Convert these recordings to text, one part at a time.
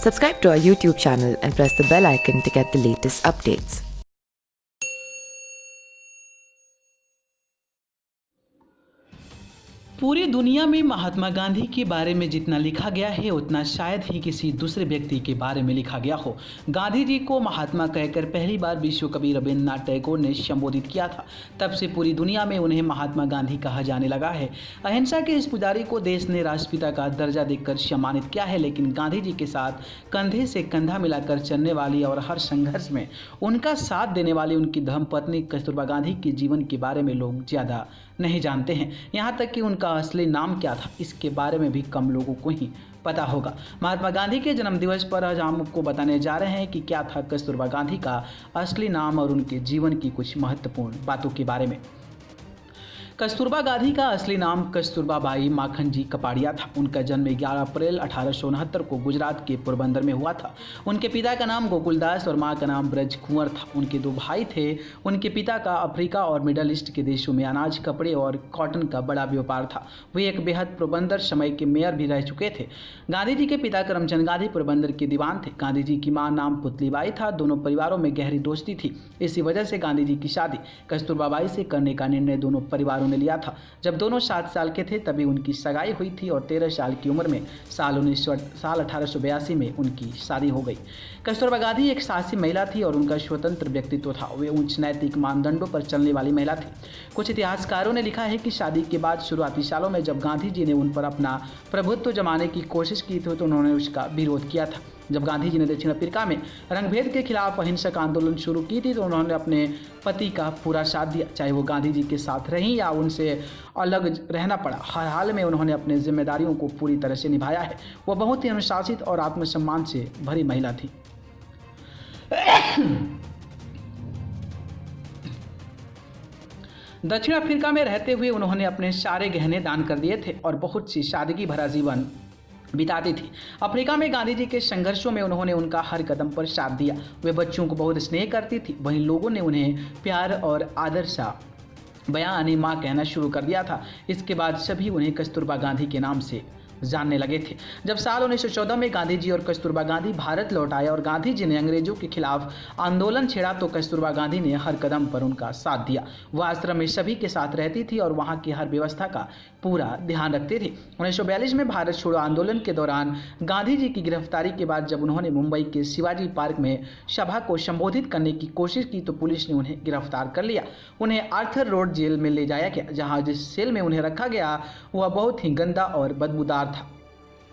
Subscribe to our YouTube channel and press the bell icon to get the latest updates. पूरी दुनिया में महात्मा गांधी के बारे में जितना लिखा गया है उतना शायद ही किसी दूसरे व्यक्ति के बारे में लिखा गया हो। गांधी जी को महात्मा कहकर पहली बार विश्व कवि रविन्द्रनाथ टैगोर ने संबोधित किया था। तब से पूरी दुनिया में उन्हें महात्मा गांधी कहा जाने लगा है। अहिंसा के इस पुजारी को देश ने राष्ट्रपिता का दर्जा देकर सम्मानित किया है, लेकिन गांधी जी के साथ कंधे से कंधा मिलाकर चलने वाली और हर संघर्ष में उनका साथ देने वाली उनकी धर्मपत्नी कस्तूरबा गांधी के जीवन के बारे में लोग ज़्यादा नहीं जानते हैं। यहाँ तक कि उनका असली नाम क्या था, इसके बारे में भी कम लोगों को ही पता होगा। महात्मा गांधी के जन्मदिवस पर आज हम आपको बताने जा रहे हैं कि क्या था कस्तूरबा गांधी का असली नाम और उनके जीवन की कुछ महत्वपूर्ण बातों के बारे में। कस्तूरबा गांधी का असली नाम कस्तूरबा बाई माखनजी कपाड़िया था। उनका जन्म 11 अप्रैल 1869 को गुजरात के पोरबंदर में हुआ था। उनके पिता का नाम गोकुलदास और मां का नाम ब्रज कुंवर था। उनके 2 भाई थे। उनके पिता का अफ्रीका और मिडल ईस्ट के देशों में अनाज, कपड़े और कॉटन का बड़ा व्यापार था। वे एक बेहद पोरबंदर समय के मेयर भी रह चुके थे। गांधी जी के पिता करमचंद गांधी पोरबंदर के दीवान थे। गांधी जी की मां नाम पुतलीबाई था। दोनों परिवारों में गहरी दोस्ती थी। इसी वजह से गांधी जी की शादी कस्तूरबा बाई से करने का निर्णय दोनों परिवारों ने लिया था। जब दोनों 7 साल के थे तभी उनकी सगाई हुई थी और 13 साल की उम्र में साल 1882 में उनकी शादी हो गई। कस्तूरबा गांधी एक साहसी महिला थी और उनका स्वतंत्र व्यक्तित्व था। वे उच्च नैतिक मानदंडों पर चलने वाली महिला थी। कुछ इतिहासकारों ने लिखा है कि शादी के बाद शुरुआती सालों में जब गांधी जी ने उन पर अपना प्रभुत्व जमाने की कोशिश की थी तो उन्होंने उसका विरोध किया था। जब गांधी जी ने दक्षिण अफ्रीका में रंगभेद के खिलाफ अहिंसक आंदोलन शुरू की थी तो उन्होंने अपने पति का पूरा साथ दिया, चाहे वो गांधी जी के साथ रहीं या उनसे अलग रहना पड़ा। हर हाल में उन्होंने अपनी जिम्मेदारियों को पूरी तरह से निभाया है। वो बहुत ही अनुशासित और आत्मसम्मान से भरी महिला थी। दक्षिण अफ्रीका में रहते हुए उन्होंने अपने सारे गहने दान कर दिए थे और बहुत सी सादगी भरा जीवन बिताती थी। अफ्रीका में गांधी जी के संघर्षों में उन्होंने उनका हर कदम पर साथ दिया। वे बच्चों को बहुत स्नेह करती थी। वहीं लोगों ने उन्हें प्यार और आदर सा बयानी माँ कहना शुरू कर दिया था। इसके बाद सभी उन्हें कस्तूरबा गांधी के नाम से जानने लगे थे। जब साल 1914 में गांधी जी और कस्तूरबा गांधी भारत लौट आए और गांधी जी ने अंग्रेजों के खिलाफ आंदोलन छेड़ा तो कस्तूरबा गांधी ने हर कदम पर उनका साथ दिया। वह आश्रम में सभी के साथ रहती थी और वहां की हर व्यवस्था का पूरा ध्यान रखती थी। 1942 में भारत छोड़ो आंदोलन के दौरान गांधी जी की गिरफ्तारी के बाद जब उन्होंने मुंबई के शिवाजी पार्क में सभा को संबोधित करने की कोशिश की तो पुलिस ने उन्हें गिरफ्तार कर लिया। उन्हें आर्थर रोड जेल में ले जाया गया, जहाँ जिस सेल में उन्हें रखा गया वह बहुत ही गंदा और बदबूदार था।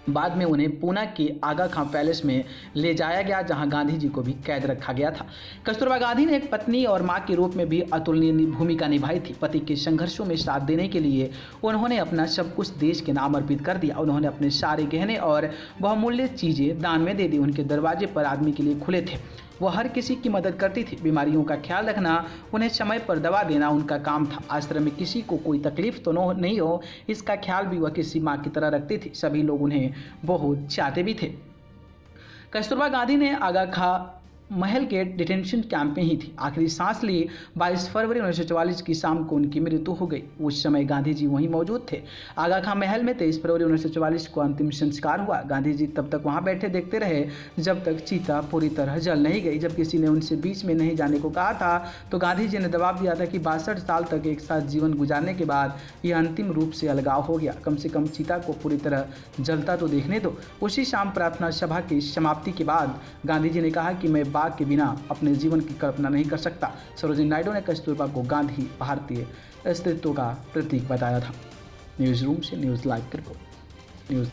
बाद में उन्हें पूना के आगा खां पैलेस में ले जाया गया, जहां गांधी जी को भी कैद रखा गया था। कस्तूरबा गांधी ने एक पत्नी और मां के रूप में भी अतुलनीय भूमिका निभाई थी। पति के संघर्षों में साथ देने के लिए उन्होंने अपना सब कुछ देश के नाम अर्पित कर दिया। उन्होंने अपने सारे गहने और बहुमूल्य चीज़ें दान में दे दी। उनके दरवाजे पर आदमी के लिए खुले थे। वो हर किसी की मदद करती थी। बीमारियों का ख्याल रखना, उन्हें समय पर दवा देना उनका काम था। आश्रम में किसी को कोई तकलीफ तो नहीं हो, इसका ख्याल भी वह किसी माँ की तरह रखती थी। सभी लोग उन्हें बहुत चाहते भी थे। कस्तूरबा गांधी ने आगा खां महल के डिटेंशन कैंप में ही थी। आखिरी सांस ली 22 फरवरी 1944 की शाम को उनकी मृत्यु हो गई। उस समय गांधी जी वहीं मौजूद थे। आगा खां महल में 23 फरवरी 1944 को अंतिम संस्कार हुआ। गांधी जी तब तक वहां बैठे देखते रहे जब तक चिता पूरी तरह जल नहीं गई। जब किसी ने उनसे बीच में नहीं जाने को कहा था तो गांधी जी ने जवाब दिया था कि 62 साल तक एक साथ जीवन गुजारने के बाद यह अंतिम रूप से अलगाव हो गया। कम से कम चिता को पूरी तरह जलता तो देखने दो। उसी शाम प्रार्थना सभा की समाप्ति के बाद गांधी जी ने कहा कि मैं बाघ के बिना अपने जीवन की कल्पना नहीं कर सकता। सरोजिनी नायडू ने कस्तूरबा को गांधी भारतीय अस्तित्व का प्रतीक बताया था। न्यूज़ रूम से न्यूज़ लाइव की report. News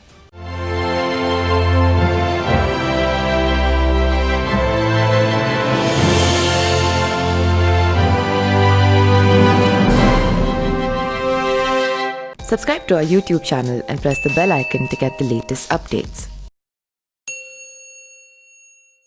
Subscribe to our YouTube channel and press the bell icon to get the latest updates.